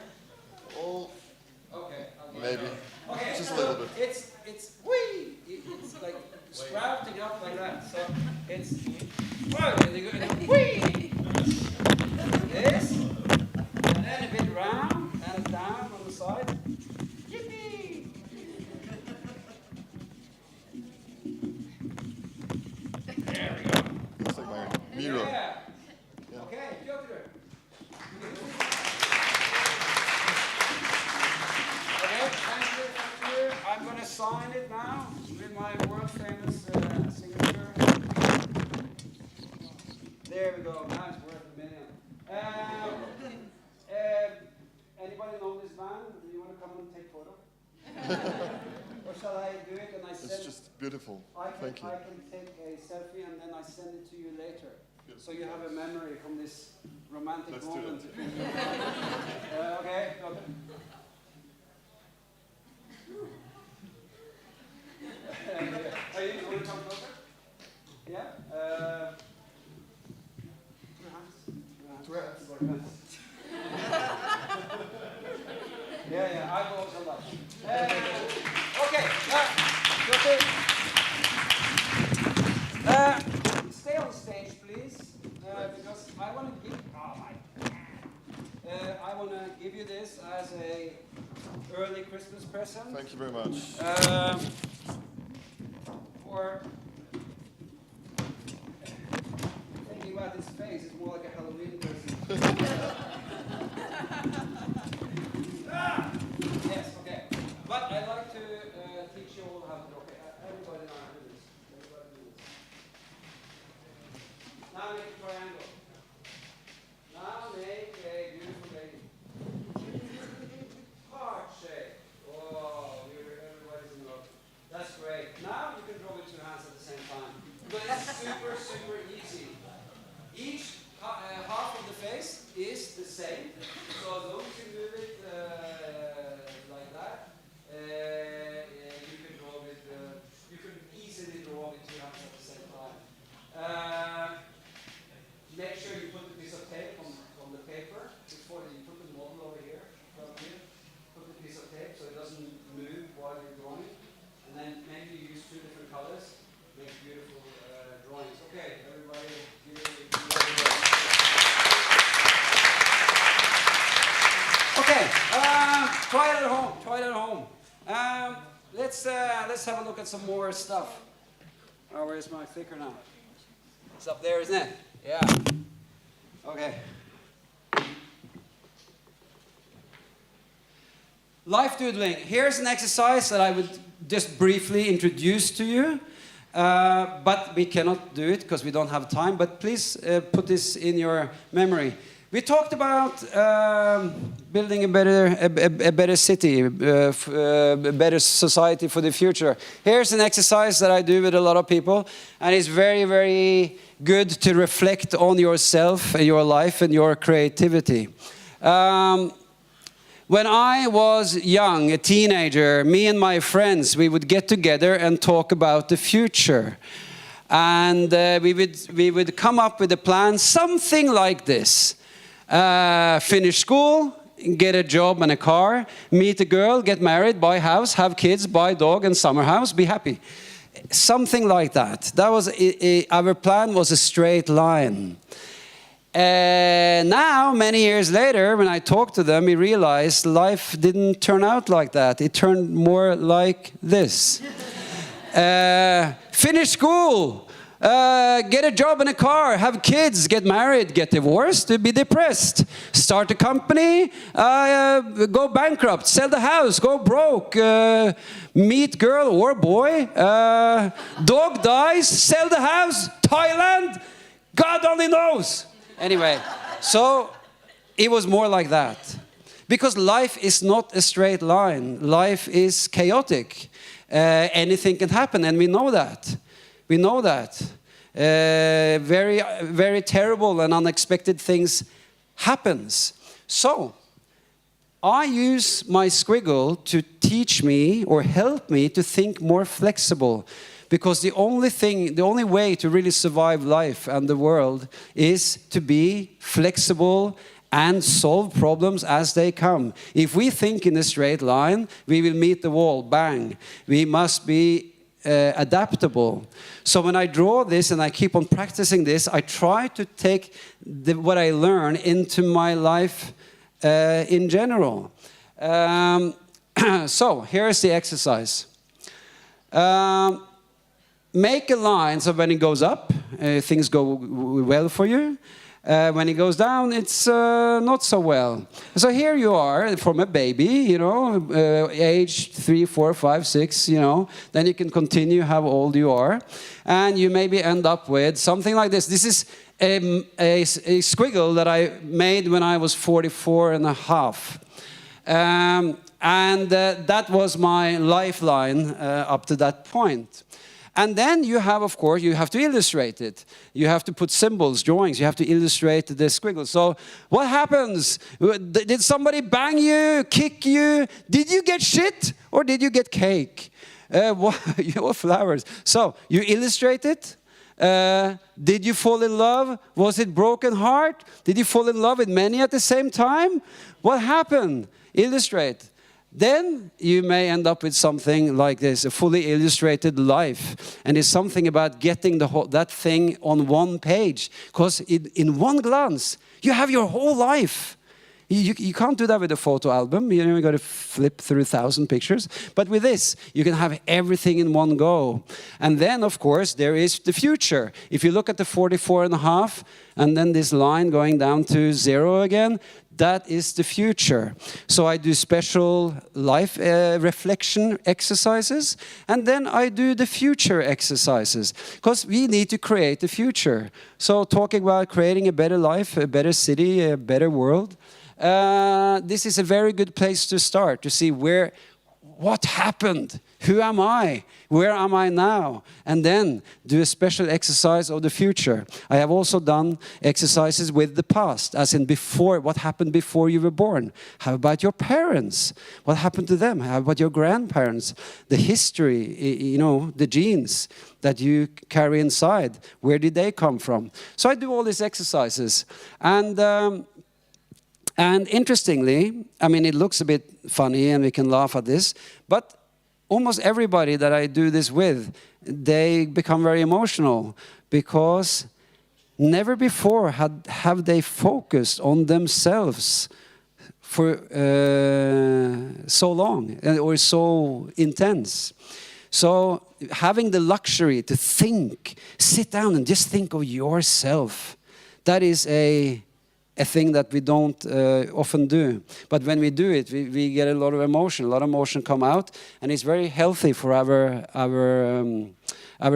Oh, Okay. maybe. Okay, Just a so little bit. It's like sprouting up like that. So it's this, and then a bit round and down on the side. Yippee! hero. Yeah. Okay, Piotr. Okay, thank you. I'm going to sign it now with my world-famous signature. There we go. Now it's worth $1 million. Anybody know this man? Do you want to come and take photo? Or shall I do it and I send? It's just beautiful. Thank you. I can take a selfie and then I send it to you later. Yes. So you have a memory from this romantic Let's do moment. it. Okay. Okay. Are you want to come closer? Yeah. Two hands. Yeah. I go also like. Okay. Stay on stage, please, because I want to give. Oh my God. I want to give you this as a early Christmas present. Thank you very much. Or thinking about his face, it's more like a Halloween person. Yes, okay. But I like to teach you all how to do. Okay, everybody know how to do this. Everybody do this. Now make a triangle. Now make a beautiful lady. Heart shape. Oh, everybody's in love. That's great. Now you can draw with 2 hands at the same time. But it's super, super easy. Each half of the face is the same. So as long as you move it like that, you can draw with. You can easily draw with 2 hands at the same time. Make sure you put a piece of tape on the paper before you put the model over here. From here, put a piece of tape so it doesn't move while you're drawing. And then maybe you use 2 different colors, make beautiful drawings. Okay, everybody. Okay, try it at home. Try it at home. Let's have a look at some more stuff. Oh, where's my clicker now? It's up there, isn't it? Yeah. Okay. Life doodling. Here's an exercise that I would just briefly introduce to you, but we cannot do it because we don't have time. But please put this in your memory. We talked about building a better city, a better society for the future. Here's an exercise that I do with a lot of people, and it's very, very good to reflect on yourself and your life and your creativity. When I was young, a teenager, me and my friends, we would get together and talk about the future. And we would come up with a plan, something like this. Finish school, get a job and a car, meet a girl, get married, buy a house, have kids, buy a dog and summer house, be happy. Something like that. That was our plan was a straight line. Now, many years later, when I talked to them, we realized life didn't turn out like that. It turned more like this. Finish school. Get a job in a car, have kids, get married, get divorced, be depressed, start a company, go bankrupt, sell the house, go broke, meet girl or boy, dog dies, sell the house, Thailand, God only knows. Anyway, so it was more like that. Because life is not a straight line. Life is chaotic. Anything can happen, and we know that. We know that. Very, very terrible and unexpected things happens. So, I use my squiggle to teach me or help me to think more flexible. Because the only way to really survive life and the world is to be flexible and solve problems as they come. If we think in a straight line, we will meet the wall, bang. We must be adaptable. So when I draw this and I keep on practicing this, I try to take what I learn into my life in general. So here's the exercise. Make a line so when it goes up, things go well for you. When it goes down, it's not so well. So here you are from a baby, you know, age 3, 4, 5, 6, you know. Then you can continue how old you are. And you maybe end up with something like this. This is a squiggle that I made when I was 44 and a half. That was my lifeline up to that point. And then you have, of course, you have to illustrate it. You have to put symbols, drawings. You have to illustrate the squiggle. So what happens? Did somebody bang you, kick you? Did you get shit or did you get cake? What flowers? So you illustrate it. Did you fall in love? Was it broken heart? Did you fall in love with many at the same time? What happened? Illustrate. Then you may end up with something like this, a fully illustrated life. And it's something about getting that thing on one page. Because in one glance, you have your whole life. You can't do that with a photo album. You know, you got to flip through 1,000 pictures. But with this, you can have everything in one go. And then, of course, there is the future. If you look at the 44 and a half, and then this line going down to 0 again, that is the future. So I do special life reflection exercises, and then I do the future exercises, because we need to create the future. So talking about creating a better life, a better city, a better world, this is a very good place to start, to see what happened, who am I, where am I now, and then do a special exercise of the future. I have also done exercises with the past, as in before, what happened before you were born. How about your parents? What happened to them? How about your grandparents? The history, you know, the genes that you carry inside, where did they come from? So I do all these exercises. And interestingly, I mean, it looks a bit funny and we can laugh at this, but almost everybody that I do this with, they become very emotional, because never before have they focused on themselves for so long or so intense. So having the luxury to think, sit down and just think of yourself, that is a thing that we don't often do. But when we do it, we get a lot of emotion come out, and it's very healthy for our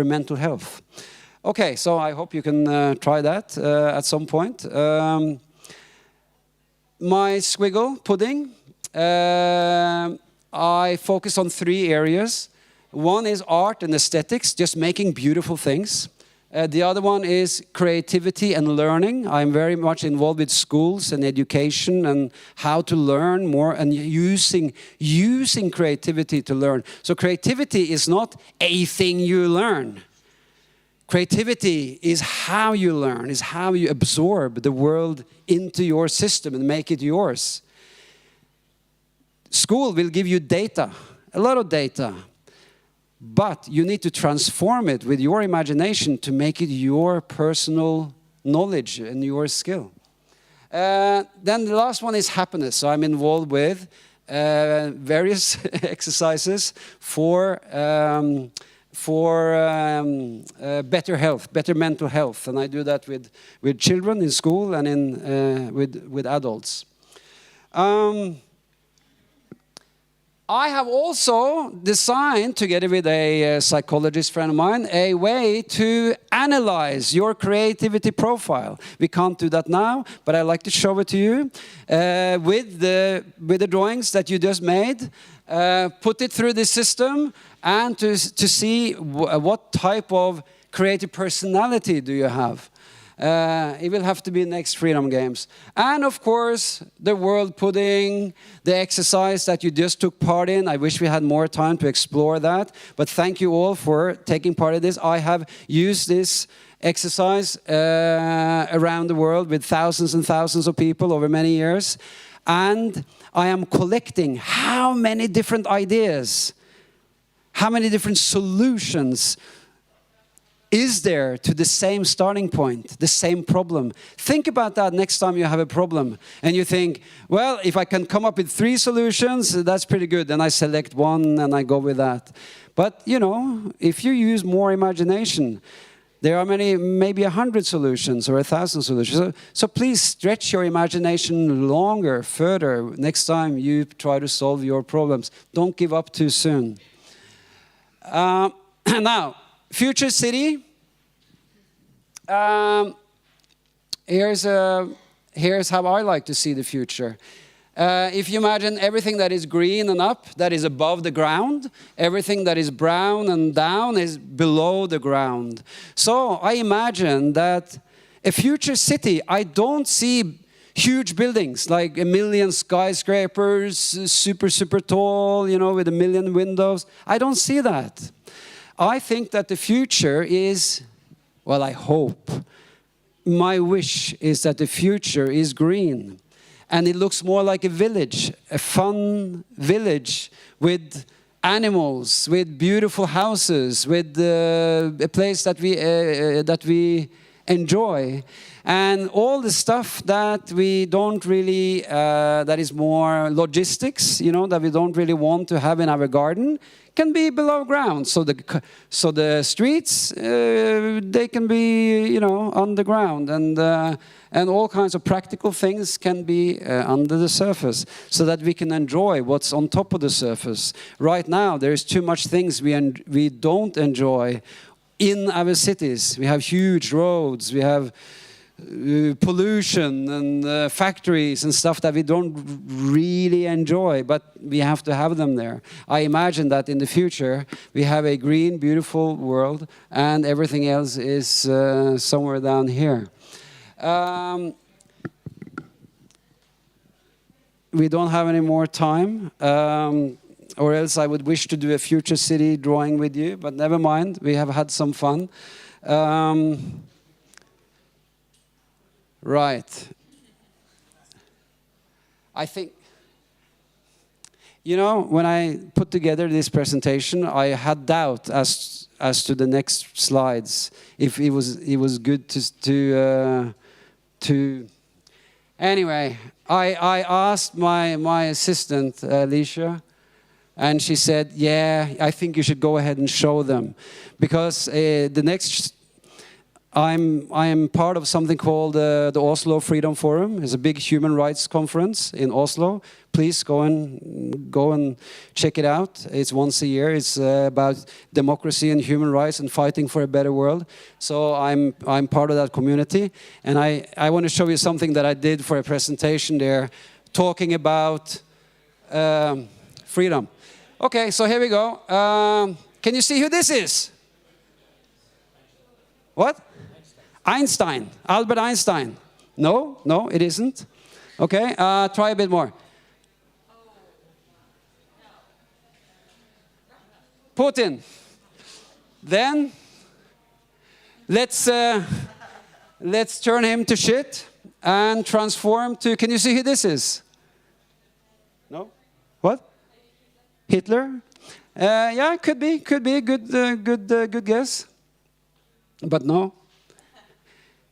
mental health. Okay, so I hope you can try that at some point. My squiggle pudding, I focus on 3 areas. One is art and aesthetics, just making beautiful things. The other one is creativity and learning. I'm very much involved with schools and education and how to learn more, and using creativity to learn. So creativity is not a thing you learn. Creativity is how you learn, is how you absorb the world into your system and make it yours. School will give you data, a lot of data. But you need to transform it with your imagination to make it your personal knowledge and your skill. Then the last one is happiness. So I'm involved with various exercises for better health, better mental health. And I do that with children in school and with adults. I have also designed, together with a psychologist friend of mine, a way to analyze your creativity profile. We can't do that now, but I'd like to show it to you with the drawings that you just made. Put it through the system and to see what type of creative personality do you have. It will have to be next Freedom Games. And of course, the world pudding, the exercise that you just took part in. I wish we had more time to explore that. But thank you all for taking part in this. I have used this exercise around the world with thousands and thousands of people over many years. And I am collecting how many different ideas, how many different solutions is there to the same starting point, the same problem. Think about that next time you have a problem and you think, well, if I can come up with 3 solutions, that's pretty good. Then I select one and I go with that. But, you know, if you use more imagination, There are maybe 100 solutions or 1,000 solutions. So please stretch your imagination longer, further, next time you try to solve your problems. Don't give up too soon. Now, future city. Here's how I like to see the future. If you imagine everything that is green and up, that is above the ground. Everything that is brown and down is below the ground. So I imagine that a future city, I don't see huge buildings like 1 million skyscrapers, super tall, you know, with 1 million windows. I don't see that. I think that the future is, well, I hope. My wish is that the future is green. And it looks more like a village, a fun village with animals, with beautiful houses, with a place that we enjoy. And all the stuff that we don't really, that is more logistics, you know, that we don't really want to have in our garden, can be below ground. So the streets, they can be, you know, on the ground, and all kinds of practical things can be under the surface, so that we can enjoy what's on top of the surface. Right now, there's too much things we don't enjoy in our cities. We have huge roads, we have pollution and factories and stuff that we don't really enjoy, but we have to have them there. I imagine that in the future we have a green, beautiful world, and everything else is somewhere down here. We don't have any more time, or else I would wish to do a future city drawing with you, but never mind, we have had some fun. Right. I think, you know, when I put together this presentation, I had doubt as to the next slides, if it was good to. Anyway, I asked my assistant Alicia, and she said, "Yeah, I think you should go ahead and show them, because the next." I am part of something called the Oslo Freedom Forum. It's a big human rights conference in Oslo. Please go and check it out. It's once a year. It's about democracy and human rights and fighting for a better world. So I'm part of that community, and I want to show you something that I did for a presentation there, talking about freedom. Okay, so here we go. Can you see who this is? What? Einstein, Albert Einstein. No, it isn't. Okay, try a bit more. Putin. Then let's turn him to shit and transform to. Can you see who this is? No. What? Hitler. Yeah, could be a good guess, but no.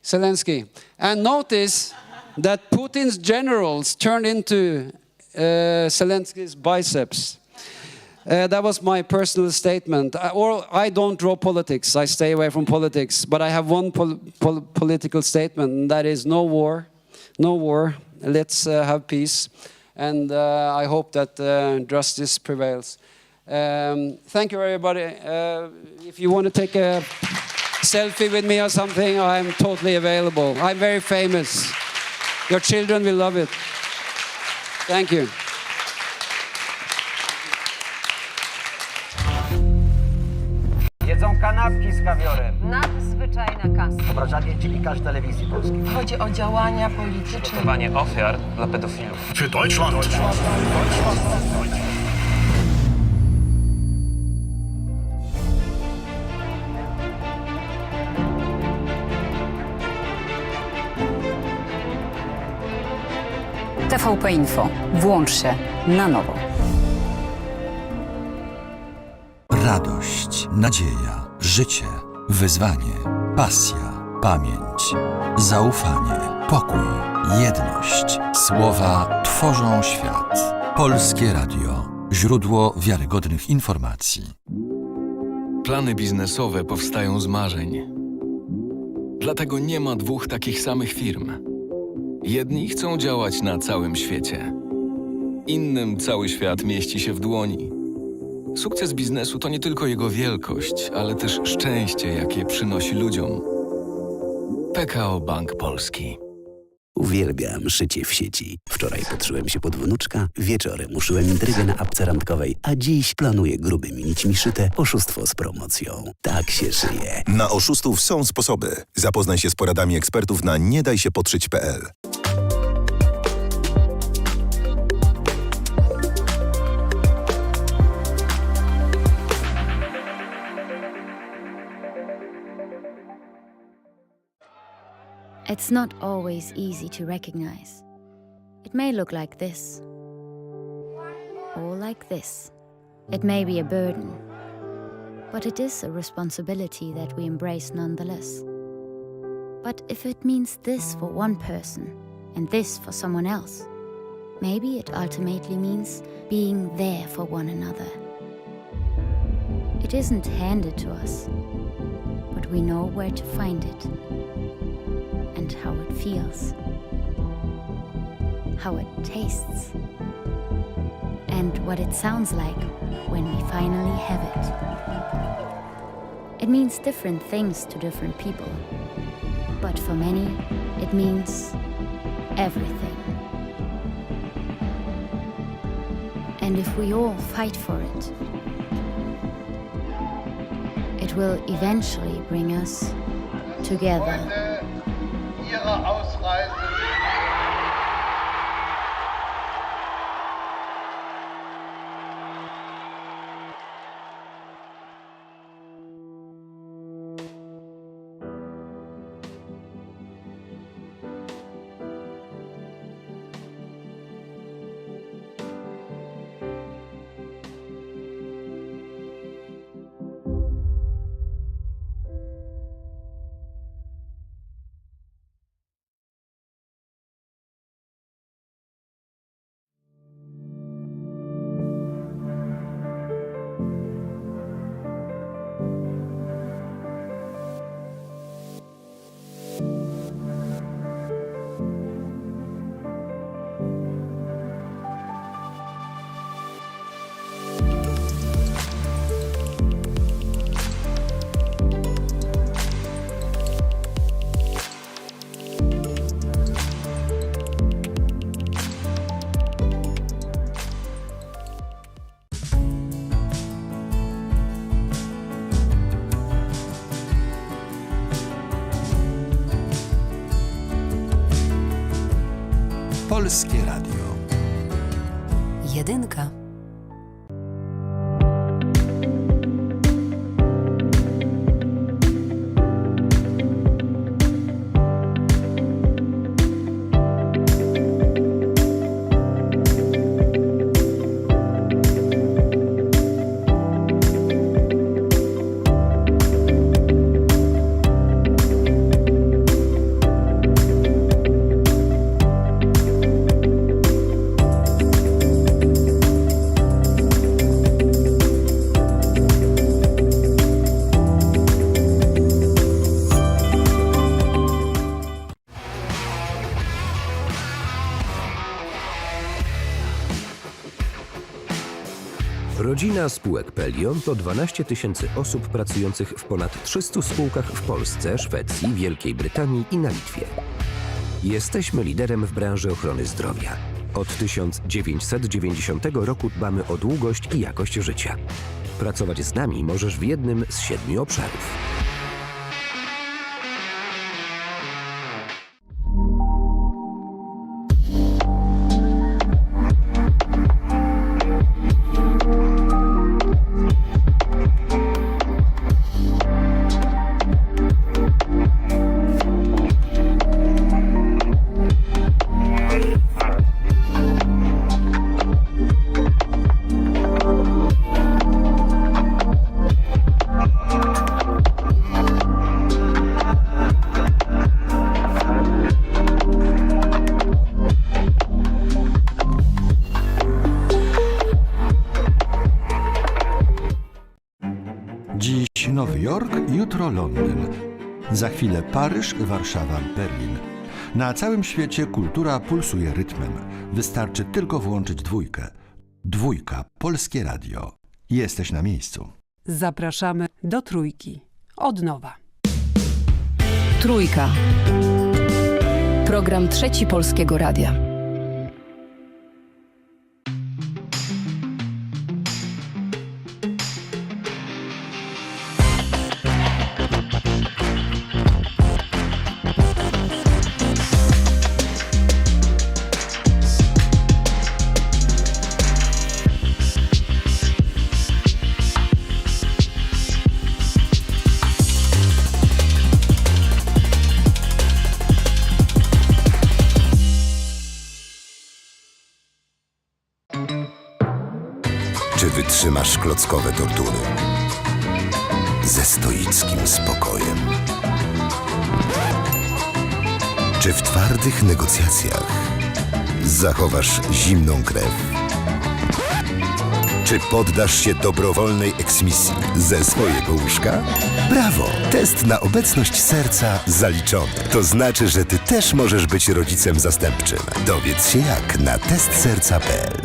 Zelensky. And notice that Putin's generals turned into Zelensky's biceps. That was my personal statement. I don't draw politics. I stay away from politics. But I have one political statement, and that is no war. No war. Let's have peace. And I hope that justice prevails. Thank you, everybody. If you want to take a selfie with me or something, I'm totally available. I'm very famous. Your children will love it. Thank you. Jedzą kanapki z kawiorem. Nadzwyczajna kasa. Obrażanie dziennikarz telewizji polskiej. Chodzi o działania polityczne. Ratowanie ofiar dla pedofilów. Für Deutschland. TVP Info. Włącz się na nowo. Radość, nadzieja, życie, wyzwanie, pasja, pamięć, zaufanie, pokój, jedność. Słowa tworzą świat. Polskie Radio. Źródło wiarygodnych informacji. Plany biznesowe powstają z marzeń. Dlatego nie ma dwóch takich samych firm. Jedni chcą działać na całym świecie. Innym cały świat mieści się w dłoni. Sukces biznesu to nie tylko jego wielkość, ale też szczęście, jakie przynosi ludziom. PKO Bank Polski. Uwielbiam szycie w sieci. Wczoraj podszyłem się pod wnuczka, wieczorem uszyłem intrygę na apce randkowej, a dziś planuję grubymi nićmi szyte oszustwo z promocją. Tak się szyje. Na oszustów są sposoby. Zapoznaj się z poradami ekspertów na niedajsiepodszyć.pl. It's not always easy to recognize. It may look like this, or like this. It may be a burden, but it is a responsibility that we embrace nonetheless. But if it means this for one person and this for someone else, maybe it ultimately means being there for one another. It isn't handed to us, but we know where to find it. And how it feels, how it tastes, and what it sounds like when we finally have it. It means different things to different people, but for many, it means everything. And if we all fight for it, it will eventually bring us together. Ihrer Ausreise. Polskie Radio. Jedynka. Rodzina spółek Pelion to 12 000 osób pracujących w ponad 300 spółkach w Polsce, Szwecji, Wielkiej Brytanii i na Litwie. Jesteśmy liderem w branży ochrony zdrowia. Od 1990 roku dbamy o długość i jakość życia. Pracować z nami możesz w jednym z 7 obszarów. Dziś Nowy Jork, jutro Londyn. Za chwilę Paryż, Warszawa, Berlin. Na całym świecie kultura pulsuje rytmem. Wystarczy tylko włączyć dwójkę. Dwójka, Polskie Radio. Jesteś na miejscu. Zapraszamy do Trójki. Od nowa. Trójka. Program Trzeci Polskiego Radia. Czy wytrzymasz klockowe tortury? Ze stoickim spokojem. Czy w twardych negocjacjach zachowasz zimną krew? Czy poddasz się dobrowolnej eksmisji ze swojego łóżka? Brawo! Test na obecność serca zaliczony. To znaczy, że ty też możesz być rodzicem zastępczym. Dowiedz się jak na testserca.pl.